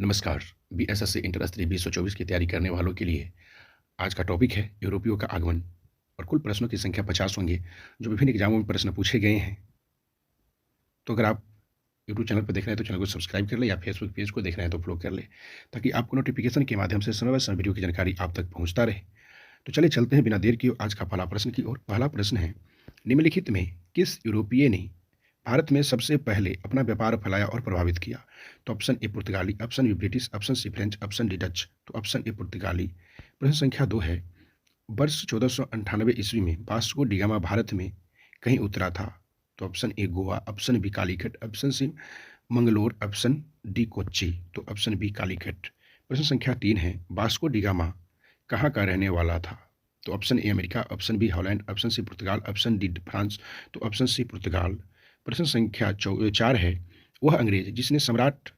नमस्कार। BSSC inter स्तरीय 2024 की तैयारी करने वालों के लिए आज का टॉपिक है यूरोपियों का आगमन। और कुल प्रश्नों की संख्या 50 होंगे जो विभिन्न एग्जामों में प्रश्न पूछे गए हैं। तो अगर आप यूट्यूब चैनल पर देख रहे हैं तो चैनल को सब्सक्राइब कर ले, या फेसबुक पेज को देख रहे हैं तो फॉलो कर ले, ताकि आपको नोटिफिकेशन के माध्यम से समय समय वीडियो की जानकारी आप तक पहुंचता रहे। तो चलिए चलते हैं बिना देर किए आज का पहला प्रश्न की ओर। पहला प्रश्न है, निम्नलिखित में किस यूरोपीय ने भारत में सबसे पहले अपना व्यापार फैलाया और प्रभावित किया? तो ऑप्शन ए पुर्तगाली, option B British, option C French, option D Dutch. तो ऑप्शन ए पुर्तगाली। प्रश्न संख्या 2 है, वर्ष 1498 ईस्वी में वास्को डी गामा भारत में कहीं उतरा था? तो option A Goa, option B Calicut, option C Mangalore, option D Kochi. तो ऑप्शन बी कालीकट। प्रश्न संख्या 3 है, वास्को डी गामा कहाँ का रहने वाला था? तो option A America, option B Holland, option C पुर्तगाल, ऑप्शन डी फ्रांस। तो ऑप्शन सी पुर्तगाल। प्रश्न संख्या 4 है, वह अंग्रेज जिसने सम्राट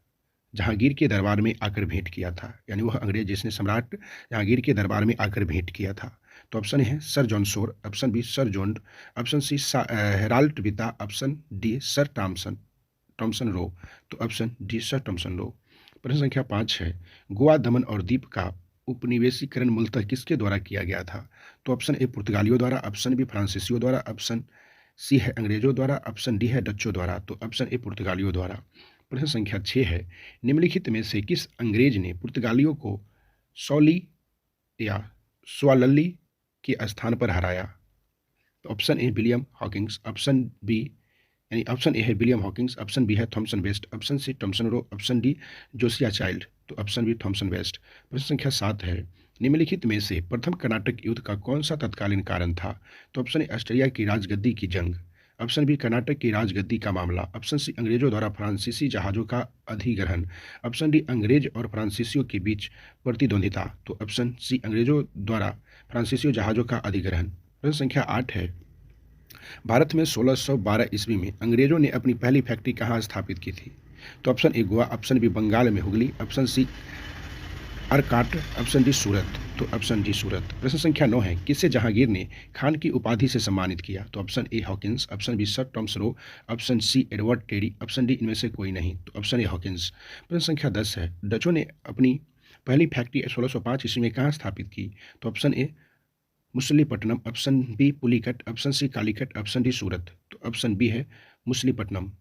जहांगीर के दरबार में आकर भेंट किया था, यानी वह अंग्रेज जिसने सम्राट जहांगीर के दरबार में आकर भेंट किया था। तो ऑप्शन है sir John Shore, option B sir John, option C Harold Vita, option D sir Thomson Thomson Roe. तो option D sir Thomson Roe. प्रश्न संख्या 5 है, गोवा, दमन और दीप का उपनिवेशीकरण मूलतः किसके द्वारा किया गया था? तो ऑप्शन ए पुर्तगालियों द्वारा, ऑप्शन बी फ्रांसीसियों द्वारा, ऑप्शन सी है अंग्रेजों द्वारा, ऑप्शन डी है डच्चों द्वारा। तो ऑप्शन ए पुर्तगालियों द्वारा। प्रश्न संख्या 6 है, निम्नलिखित में से किस अंग्रेज ने पुर्तगालियों को सौली या स्वालल्ली के स्थान पर हराया? तो option A William Hawkins, option B यानी ऑप्शन ए है विलियम हॉकिंग्स, ऑप्शन बी है Thomson West, option C Thomson Roe, option D Josiah Child. तो ऑप्शन बी थॉमसन वेस्ट। प्रश्न संख्या 7 है, निम्नलिखित में से प्रथम कर्नाटक युद्ध का कौन सा तत्कालीन कारण था? तो ऑप्शन ए ऑस्ट्रेलिया की राजगद्दी की जंग, ऑप्शन बी कर्नाटक की राजगद्दी का मामला, ऑप्शन सी अंग्रेजों द्वारा फ्रांसीसी जहाज़ों का अधिग्रहण, ऑप्शन डी अंग्रेज और फ्रांसीसियों के बीच प्रतिद्वंदिता। तो ऑप्शन सी अंग्रेजों द्वारा फ्रांसीसियों जहाज़ों का अधिग्रहण। प्रश्न संख्या 8 है, भारत में 1612 ईस्वी में अंग्रेजों ने अपनी पहली फैक्ट्री कहाँ स्थापित की थी? तो option A Goa, option B Bengal में Hooghly, option C Arcot, option D Surat. तो ऑप्शन डी सूरत। प्रश्न संख्या 9 है, किसे जहांगीर ने खान की उपाधि से सम्मानित किया? तो option A Hawkins, option B sir Thomas Roe, option C Edward Terry, option D इनमें से कोई नहीं। तो ऑप्शन ए हॉकिंस। प्रश्न संख्या 10 है, डचों ने अपनी पहली फैक्ट्री 1605 ईस्वी में कहाँ स्थापित की? तो option A Masulipatnam, option B Pulicat, option C Calicut, option D Surat. तो ऑप्शन बी है मुसलीपट्टनम।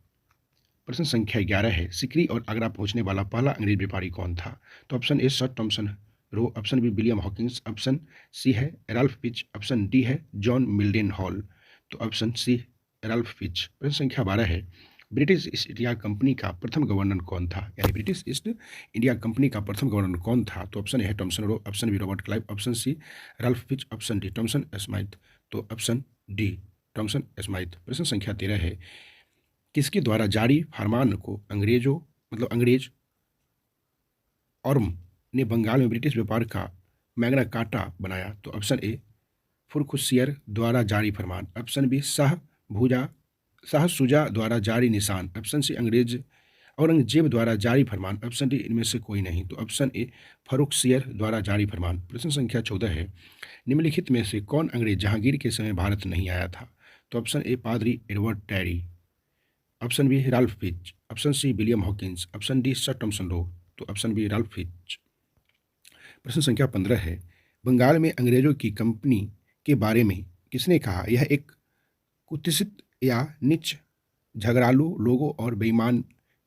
प्रश्न संख्या 11 है, सिकरी और आगरा पहुंचने वाला पहला अंग्रेज व्यापारी कौन था? तो option A sir Thomson Roe, option B William Hawkins, option C है एराल्फ फिच, ऑप्शन डी है जॉन मिल्डन हॉल। तो ऑप्शन सी एराल्फ फिच। प्रश्न संख्या 12 है, ब्रिटिश ईस्ट इंडिया कंपनी का प्रथम गवर्नर कौन था? यानी ब्रिटिश ईस्ट इंडिया कंपनी का प्रथम गवर्नर कौन था? तो ऑप्शन ए है Thomson Roe, option B Robert Clive, option C Ralph Fitch, option D Thomson Smythe. तो ऑप्शन डी टॉमसन स्माइथ। प्रश्न संख्या 13 है, किसके द्वारा जारी फरमान को अंग्रेज ऑर्म ने बंगाल में ब्रिटिश व्यापार का मैग्ना कार्टा बनाया? तो ऑप्शन ए फुरखुसियर द्वारा जारी फरमान, ऑप्शन बी शाह शुजा द्वारा जारी निशान, ऑप्शन सी औरंगजेब द्वारा जारी फरमान, ऑप्शन डी इनमें से कोई नहीं। तो ऑप्शन ए फरुखसियर द्वारा जारी फरमान। प्रश्न संख्या 14 है, निम्नलिखित में से कौन अंग्रेज जहांगीर के समय भारत नहीं आया था? तो ऑप्शन ए पादरी Edward Terry, option B Ralph Fitch, option C William Hawkins, option D sir Thomson Roe. तो ऑप्शन बी राल्फ फिच। प्रश्न संख्या 15 है, बंगाल में अंग्रेजों की कंपनी के बारे में किसने कहा यह एक कुत्सित या नीच झगड़ालू लोगों और बेईमान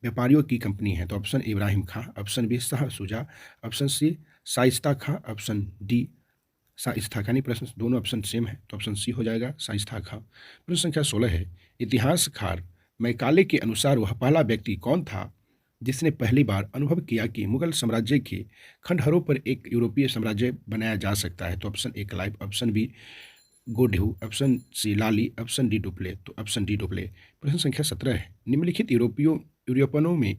व्यापारियों की कंपनी है? तो option Ibrahim Khan, option B Shah Shuja, option C Shaista Khan, option D Shaista Khan. नहीं, प्रश्न दोनों ऑप्शन सेम है तो ऑप्शन सी हो जाएगा शाइस्ता खां। प्रश्न संख्या 16 है, इतिहासकार मैकाले के अनुसार वह पहला व्यक्ति कौन था जिसने पहली बार अनुभव किया कि मुगल साम्राज्य के खंडहरों पर एक यूरोपीय साम्राज्य बनाया जा सकता है? तो option A Clive, option B Godeheu, option C Lally, option D Dupleix. तो ऑप्शन डी डुप्ले। प्रश्न संख्या 17 है, निम्नलिखित यूरोपियनों में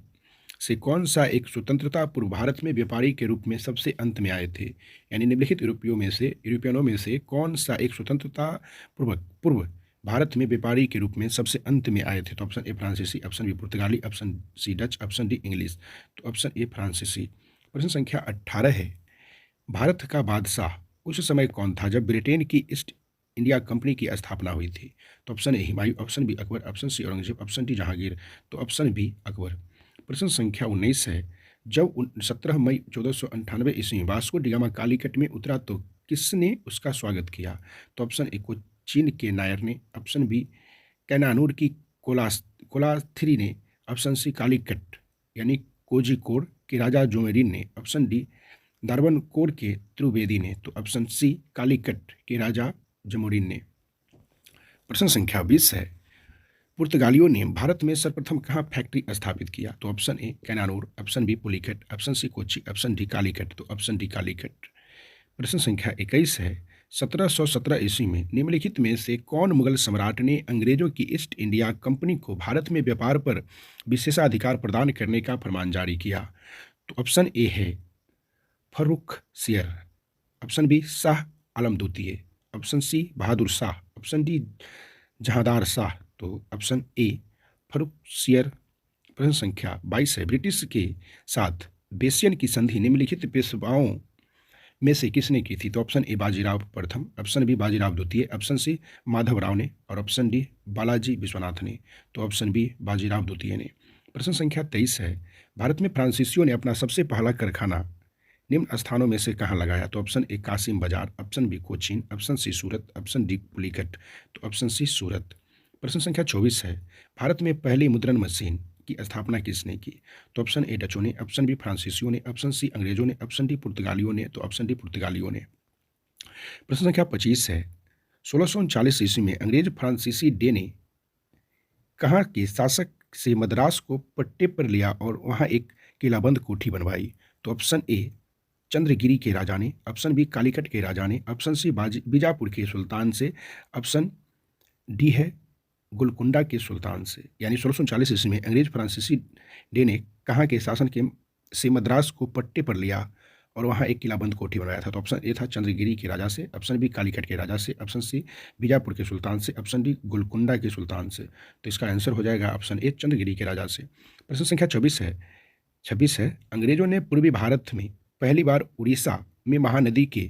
से कौन सा एक स्वतंत्रता पूर्व भारत में व्यापारी के रूप में सबसे अंत में आए थे? यानी निम्नलिखित यूरोपियनों में से कौन सा एक स्वतंत्रता पूर्व भारत में व्यापारी के रूप में सबसे अंत में आए थे? तो ऑप्शन ए फ्रांसीसी, ऑप्शन बी पुर्तगाली, option C Dutch, option D English. तो ऑप्शन ए फ्रांसीसी। प्रश्न संख्या 18 है, भारत का बादशाह उस समय कौन था जब ब्रिटेन की ईस्ट इंडिया कंपनी की स्थापना हुई थी? तो option A Humayun, option B Akbar, option C Aurangzeb, option D Jahangir. तो ऑप्शन बी अकबर। प्रश्न संख्या 19 है, जब 17 मई 1498 ईस्वी में वास्को डी गामा कालीकट में उतरा तो किसने उसका स्वागत किया? तो ऑप्शन ए कोचीन के नायर ने, ऑप्शन बी कैनानूर की कोलाथिरी ने, ऑप्शन सी कालीकट यानी कोझिकोड के राजा जोमेरिन ने, ऑप्शन डी दारवनकोर के त्रिवेदी ने, तो ऑप्शन सी कालीकट के राजा जमोरिन ने। प्रश्न संख्या 20 है, पुर्तगालियों ने भारत में सर्वप्रथम कहाँ फैक्ट्री स्थापित किया? तो option A Cannanore, option B Pulicat, option C Kochi, option D Calicut, तो ऑप्शन डी कालीकट। प्रश्न संख्या 21 है, 1717 ईस्वी में निम्नलिखित में से कौन मुगल सम्राट ने अंग्रेजों की ईस्ट इंडिया कंपनी को भारत में व्यापार पर विशेषाधिकार प्रदान करने का फरमान जारी किया? तो ऑप्शन ए है फर्रुखसियर, ऑप्शन बी शाह आलम द्वितीय, option C Bahadur Shah, option D Jahandar Shah, तो ऑप्शन ए फर्रुखसियर। प्रश्न संख्या 22 है, ब्रिटिश के साथ बेसियन की संधि निम्नलिखित पेशवाओं में से किसने की थी? तो ऑप्शन ए बाजीराव प्रथम, ऑप्शन बी बाजीराव द्वितीय, ऑप्शन सी माधवराव ने, और ऑप्शन डी बालाजी विश्वनाथ ने, तो ऑप्शन बी बाजीराव द्वितीय ने। प्रश्न संख्या 23 है, भारत में फ्रांसीसियों ने अपना सबसे पहला कारखाना निम्न स्थानों में से कहाँ लगाया? तो option A Kasim Bazar, option B Cochin, option C Surat, option D Pulicat, तो ऑप्शन सी सूरत। प्रश्न संख्या 24 है, भारत में पहली मुद्रण मशीन की स्थापना किसने की? तो ऑप्शन ए डचों ने, ऑप्शन बी फ्रांसीसियों ने, ऑप्शन सी अंग्रेजों ने, ऑप्शन डी पुर्तगालियों ने, तो ऑप्शन डी पुर्तगालियों ने। प्रश्न संख्या 25 है, 1639 ईस्वी में अंग्रेज फ्रांसीसी डे ने कहाँ के शासक से मद्रास को पट्टे पर लिया और वहाँ एक किलाबंद कोठी बनवाई? तो ऑप्शन ए चंद्रगिरी के राजा ने, ऑप्शन बी कालीकट के राजा ने, ऑप्शन सी बीजापुर के सुल्तान से, ऑप्शन डी है गोलकुंडा के सुल्तान से। यानी 1639 ईस्वी में अंग्रेज फ्रांसीसी डे ने कहाँ के शासन के से मद्रास को पट्टे पर लिया और वहाँ एक किलाबंद कोठी बनाया था? तो ऑप्शन ए था चंद्रगिरी के राजा से, ऑप्शन बी कालीकट के राजा से, ऑप्शन सी बीजापुर के सुल्तान से, ऑप्शन डी गोलकुंडा के सुल्तान से। तो इसका आंसर हो जाएगा ऑप्शन ए चंद्रगिरी के राजा से। प्रश्न संख्या 26 है, अंग्रेजों ने पूर्वी भारत में पहली बार उड़ीसा में महानदी के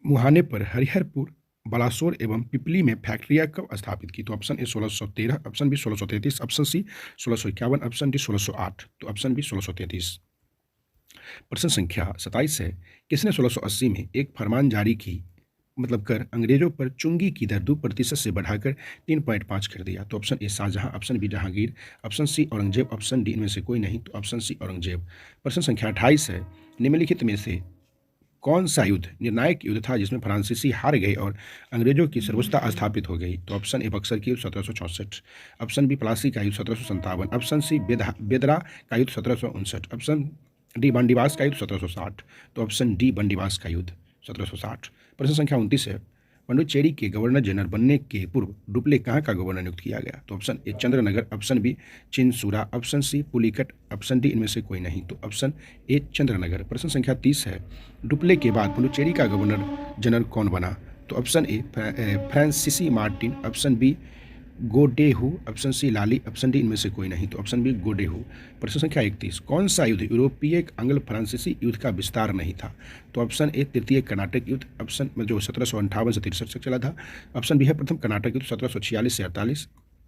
मुहाने पर हरिहरपुर, बालासोर एवं पिपली में फैक्ट्रियां कब स्थापित की? तो option A 1613, option B 1633, option C 1651, option D 1608, तो ऑप्शन बी 1633। प्रश्न संख्या 27 है, किसने 1680 में एक फरमान जारी की मतलब कर अंग्रेजों पर चुंगी की दर 2% से बढ़ाकर 3.5 कर दिया? तो option A Shahjahan, option B Jahangir, option C Aurangzeb, option D इनमें से कोई नहीं, तो ऑप्शन सी औरंगजेब। प्रश्न संख्या 28 है, निम्नलिखित में से कौन सा युद्ध निर्णायक युद्ध था जिसमें फ्रांसीसी हार गए और अंग्रेजों की सर्वोच्चता स्थापित हो गई? तो ऑप्शन ए बक्सर की युद्ध 1764, ऑप्शन बी प्लासी का युद्ध 1757, ऑप्शन सी बेदरा का युद्ध 1759, ऑप्शन डी बंडीवास का युद्ध 1760, तो ऑप्शन डी बंडीवास का युद्ध 1760। प्रश्न संख्या 29 है, पुडुचेरी के गवर्नर जनरल बनने के पूर्व डुप्ले कहाँ का गवर्नर नियुक्त किया गया? तो option A Chandranagar, option B Chinsurah, option C Pulicat, option D इनमें से कोई नहीं, तो ऑप्शन ए चंद्रनगर। प्रश्न संख्या 30 है, डुप्ले के बाद पुडुचेरी का गवर्नर जनरल कौन बना? तो option A Francois Martin, option B Godeheu, option C Lally, option D इनमें से कोई नहीं, तो ऑप्शन बी गोडेहू। प्रश्न संख्या 31, कौन सा युद्ध यूरोपीय आंग्ल फ्रांसीसी युद्ध का विस्तार नहीं था? तो ऑप्शन ए तृतीय कर्नाटक युद्ध, ऑप्शन जो 1758 से 63 तक चला था, ऑप्शन बी है प्रथम कर्नाटक युद्ध 1746 से 48,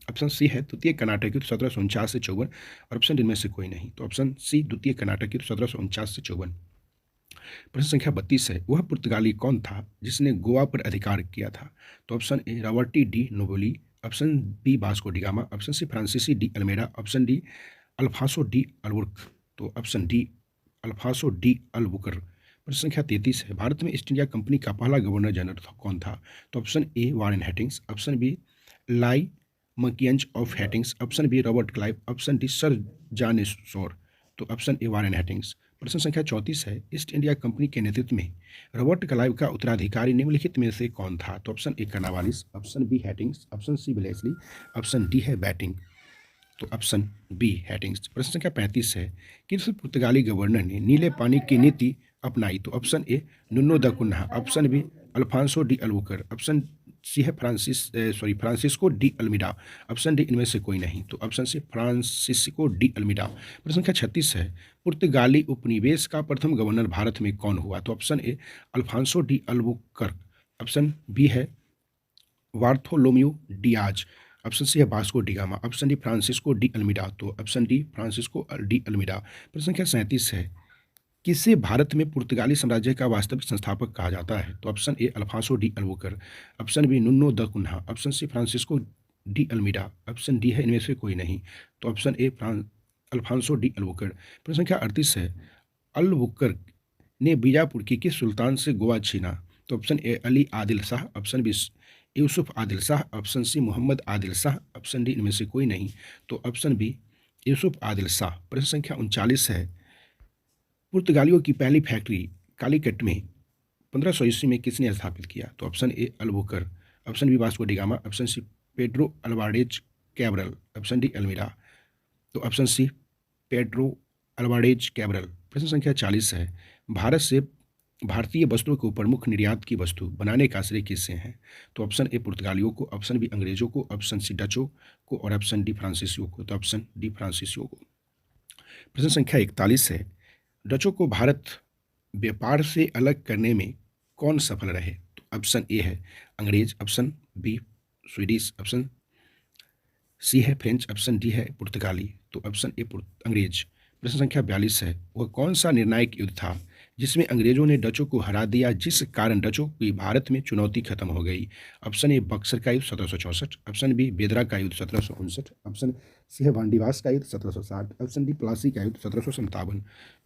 ऑप्शन सी है द्वितीय कर्नाटक युद्ध 1749 से 54, और ऑप्शन डी इनमें से कोई नहीं, तो ऑप्शन सी द्वितीय कर्नाटक युद्ध 1749 से 54। प्रश्न संख्या 32 है, वह पुर्तगाली कौन था जिसने गोवा पर अधिकार किया था? तो option A Roberto de Nobili, option B Vasco da Gama, option C Francisco de Almeida, option D Alfonso de Albuquerque, तो option D Alfonso de Albuquerque. प्रश्न संख्या 33 है, भारत में ईस्ट इंडिया कंपनी का पहला गवर्नर जनरल कौन था? तो option A Warren Hastings, option B लाई मकियंज of Hastings, option B Robert Clive, option D sir John Shore, तो ऑप्शन ए वारेन हेस्टिंग्स। प्रश्न संख्या 34 है, ईस्ट इंडिया कंपनी के नेतृत्व में रॉबर्ट क्लाइव का उत्तराधिकारी निम्नलिखित में से कौन था? तो option A Cornwallis, option B Hastings, option C Wellesley, option D है बैटिंग, तो ऑप्शन बी हेस्टिंग्स। प्रश्न संख्या 35 है, किस पुर्तगाली गवर्नर ने नीले पानी की नीति अपनाई? तो option A Nuno da Cunha, option B Alfonso de Albuquerque, option C है Francisco de Almeida, option D इनमें से कोई नहीं, तो option C Francisco de Almeida. प्रश्न संख्या 36 है, पुर्तगाली उपनिवेश का प्रथम गवर्नर भारत में कौन हुआ? तो option A Alfonso de Albuquerque, option B है बार्थोलोम्यू डियाज, ऑप्शन सी है Vasco da Gama, option D Francisco de Almeida, तो option D Francisco de Almeida. प्रश्न संख्या 37 है, किसे भारत में पुर्तगाली साम्राज्य का वास्तविक संस्थापक कहा जाता है? तो option A Alfonso de Albuquerque, option B Nuno da Cunha, option C Francisco de Almeida, option D है इनमें से कोई नहीं, तो option A Alfonso de Albuquerque. प्रश्न संख्या 38 है, अल्बुकर ने बीजापुर की किस सुल्तान से गोवा छीना? तो option A Ali Adil Shah, option B Yusuf Adil Shah, option C Mohammad Adil Shah, option D इनमें से कोई नहीं, तो ऑप्शन बी यूसुफ आदिल शाह। प्रश्न संख्या 39 है, पुर्तगालियों की पहली फैक्ट्री कालीकट में 1500 ईस्वी में किसने स्थापित किया? तो option A Albuquerque, option B Vasco da Gama, option C Pedro Alvarez Cabral, option D Almeida, तो option C Pedro Alvarez Cabral. प्रश्न संख्या 40 है, भारत से भारतीय वस्त्रों को प्रमुख निर्यात की वस्तु बनाने का श्रेय किससे है? तो ऑप्शन ए पुर्तगालियों को, ऑप्शन बी अंग्रेजों को, ऑप्शन सी डचों को और ऑप्शन डी फ्रांसीसियों को, तो ऑप्शन डी फ्रांसीसियों को। प्रश्न संख्या 41 है, डचों को भारत व्यापार से अलग करने में कौन सफल रहे? तो ऑप्शन ए है अंग्रेज, option B Swedish, option C है फ्रेंच, ऑप्शन डी है पुर्तगाली, तो ऑप्शन ए अंग्रेज। प्रश्न संख्या 42 है, वह कौन सा निर्णायक युद्ध था जिसमें अंग्रेजों ने डचों को हरा दिया, जिस कारण डचों की भारत में चुनौती खत्म हो गई? ऑप्शन ए बक्सर का युद्ध 1764, ऑप्शन बी बेदरा का युद्ध 1759, ऑप्शन सी है वांडीवास का युद्ध 1760, ऑप्शन डी प्लासी का युद्ध 1757,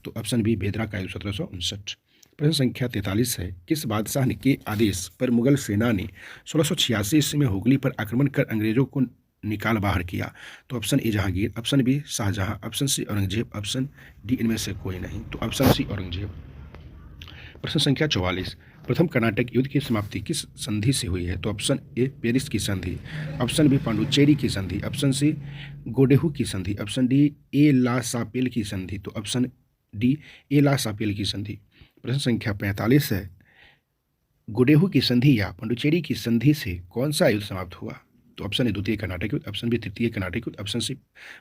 तो ऑप्शन बी बेदरा का युद्ध 1759। प्रश्न संख्या 43 है, किस बादशाह ने के आदेश पर मुगल सेना ने 1686 ईस्वी में हुगली पर आक्रमण कर अंग्रेजों को निकाल बाहर किया? तो option A Jahangir, option B Shahjahan, option C Aurangzeb, option D इनमें से कोई नहीं, तो ऑप्शन सी औरंगजेब। प्रश्न संख्या 44, प्रथम कर्नाटक युद्ध की समाप्ति किस संधि से हुई है? तो ऑप्शन ए पेरिस की संधि, ऑप्शन बी पांडुचेरी की संधि, ऑप्शन सी गोडेहू की संधि, ऑप्शन डी ए ला सापेल की संधि, तो ऑप्शन डी ए ला सापेल की संधि। प्रश्न संख्या 45 है, गोडेहू की संधि या पांडुचेरी की संधि से कौन सा युद्ध समाप्त हुआ? तो ऑप्शन ए द्वितीय कर्नाटक युद्ध, ऑप्शन बी तृतीय कर्नाटक युद्ध, ऑप्शन सी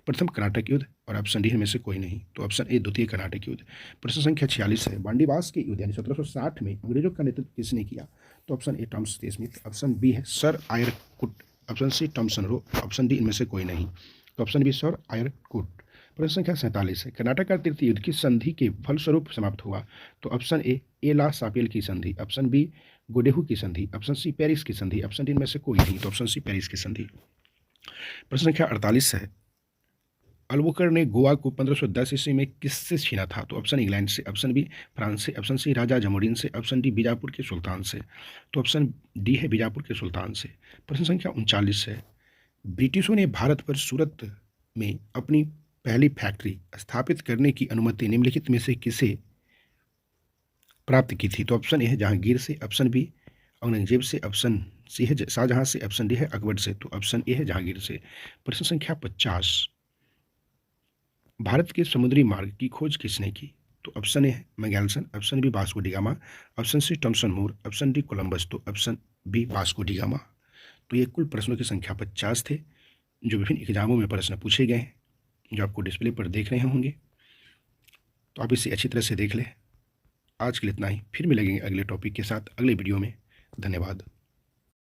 प्रथम कर्नाटक युद्ध और ऑप्शन डी में से कोई नहीं, तो ऑप्शन ए द्वितीय कर्नाटक युद्ध। प्रश्न संख्या 46 है, वांडीवास के युद्ध यानी 1760 में अंग्रेजों का नेतृत्व किसने किया? तो option A Thomas Smith, option B है sir Eyre Coote, option C Thomson Roe, option D इनमें से कोई नहीं, तो ऑप्शन बी सर आयरकुट। प्रश्न संख्या 47 है, कर्नाटक का तृतीय युद्ध किस संधि के फलस्वरूप समाप्त हुआ? तो ऑप्शन ए एला सापेल की संधि, ऑप्शन बी गोडेहू की संधि, ऑप्शन सी पेरिस की संधि, ऑप्शन डी में से कोई नहीं, तो ऑप्शन सी पेरिस की संधि। प्रश्न संख्या 48 है, अल्बुकर ने गोवा को 1510 ईस्वी में किससे छीना था? तो ऑप्शन इंग्लैंड से, ऑप्शन बी फ्रांस से, ऑप्शन सी राजा जमोरिन से, ऑप्शन डी बीजापुर के सुल्तान से, तो ऑप्शन डी है बीजापुर के सुल्तान से। प्रश्न संख्या 39 है, ब्रिटिशों ने भारत पर सूरत में अपनी पहली फैक्ट्री स्थापित करने की अनुमति निम्नलिखित में से किसे प्राप्त की थी? तो ऑप्शन ए है जहांगीर से, ऑप्शन बी औरंगजेब से, ऑप्शन सी है शाहजहां से, ऑप्शन डी है अकबर से, तो ऑप्शन ए है जहांगीर से। प्रश्न संख्या 50, भारत के समुद्री मार्ग की खोज किसने की? तो ऑप्शन ए है Magellan, option B Vasco da Gama, option C Thomson More, option D Columbus, तो option B Vasco da Gama. तो ये कुल प्रश्नों की संख्या 50 थे जो विभिन्न एग्जामों में प्रश्न पूछे गए हैं, जो आपको डिस्प्ले पर देख रहे होंगे, तो आप इसे अच्छी तरह से देख लें। आज के लिए इतना ही, फिर मिलेंगे अगले टॉपिक के साथ अगले वीडियो में। धन्यवाद।